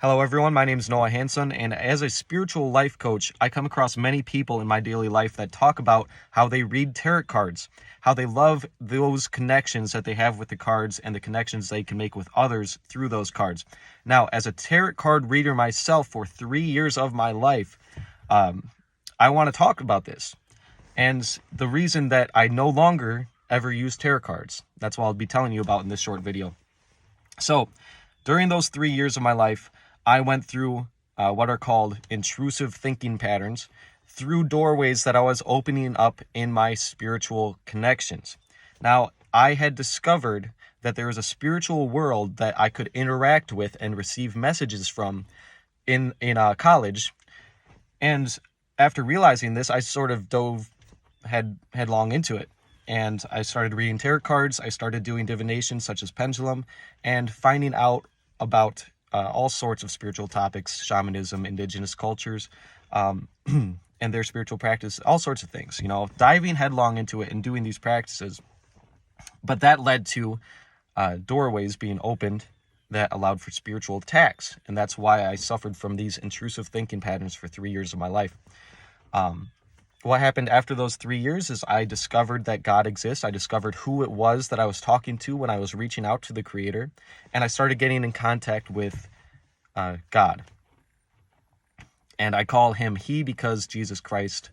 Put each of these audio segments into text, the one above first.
Hello everyone, my name is Noah Hanson, and as a spiritual life coach, I come across many people in my daily life that talk about how they read tarot cards, how they love those connections that they have with the cards and the connections they can make with others through those cards. Now, as a tarot card reader myself for 3 years of my life, I want to talk about this. And the reason that I no longer ever use tarot cards, that's what I'll be telling you about in this short video. So, during those 3 years of my life, I went through what are called intrusive thinking patterns through doorways that I was opening up in my spiritual connections. Now, I had discovered that there was a spiritual world that I could interact with and receive messages from in college. And after realizing this, I sort of dove headlong into it. And I started reading tarot cards. I started doing divination such as pendulum and finding out about all sorts of spiritual topics, shamanism, indigenous cultures, and their spiritual practice, all sorts of things, diving headlong into it and doing these practices. But that led to doorways being opened that allowed for spiritual attacks. And that's why I suffered from these intrusive thinking patterns for 3 years of my life. What happened after those 3 years is I discovered that God exists. I discovered who it was that I was talking to when I was reaching out to the Creator. And I started getting in contact with God. And I call him He because Jesus Christ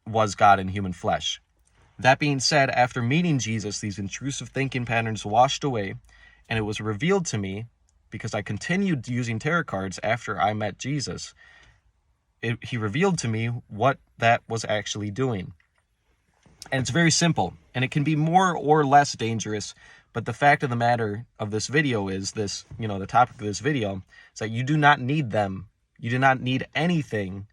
was God in human flesh. That being said, after meeting Jesus, these intrusive thinking patterns washed away. And it was revealed to me, because I continued using tarot cards after I met Jesus, he revealed to me what that was actually doing. And it's very simple, and it can be more or less dangerous, but the fact of the matter of this video is this, the topic of this video is that you do not need them. You do not need anything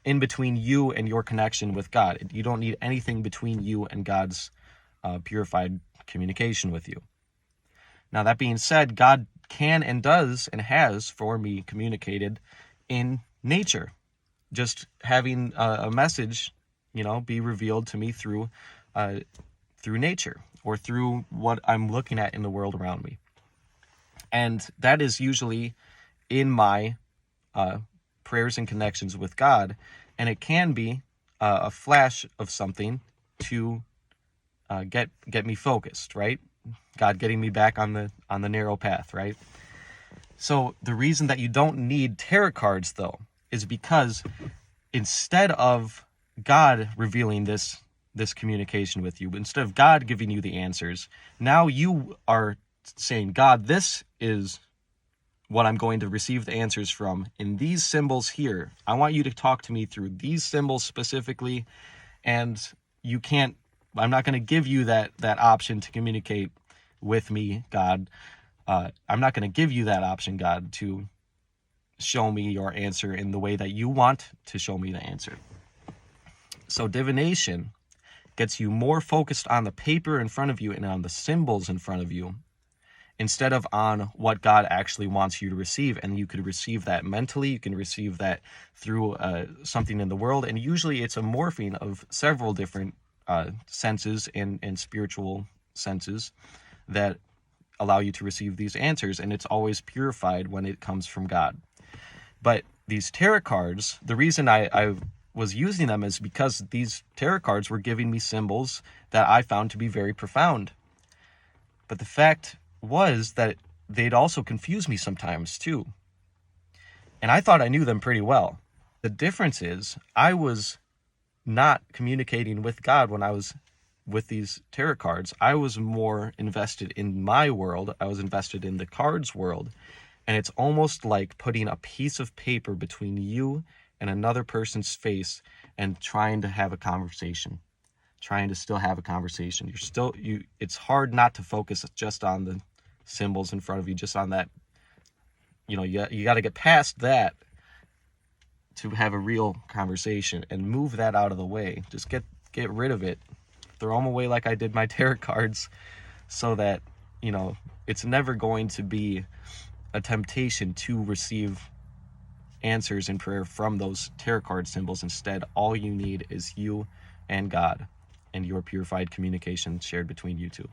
in between you and your connection with God. You don't need anything between you and God's purified communication with you. Now, that being said, God can and does and has for me communicated in nature. Just having a message, be revealed to me through nature or through what I'm looking at in the world around me. And that is usually in my prayers and connections with God. And it can be a flash of something to get me focused, right? God getting me back on the narrow path, right? So the reason that you don't need tarot cards, though, is because instead of God revealing this communication with you, instead of God giving you the answers, now you are saying, God, this is what I'm going to receive the answers from in these symbols here. I want you to talk to me through these symbols specifically, and I'm not going to give you that option to communicate with me, God. I'm not going to give you that option, God, to show me your answer in the way that you want to show me the answer. So divination gets you more focused on the paper in front of you and on the symbols in front of you instead of on what God actually wants you to receive. And you could receive that mentally. You can receive that through something in the world. And usually it's a morphing of several different senses and spiritual senses that allow you to receive these answers. And it's always purified when it comes from God. But these tarot cards, the reason I was using them is because these tarot cards were giving me symbols that I found to be very profound. But the fact was that they'd also confuse me sometimes too. And I thought I knew them pretty well. The difference is I was not communicating with God when I was with these tarot cards. I was more invested in my world. I was invested in the cards world. And it's almost like putting a piece of paper between you and another person's face and trying to have a conversation, trying to still have a conversation. It's hard not to focus just on the symbols in front of you, just on that. You got to get past that to have a real conversation and move that out of the way. Just get rid of it. Throw them away like I did my tarot cards so that, it's never going to be a temptation to receive answers in prayer from those tarot card symbols. Instead, all you need is you and God and your purified communication shared between you two.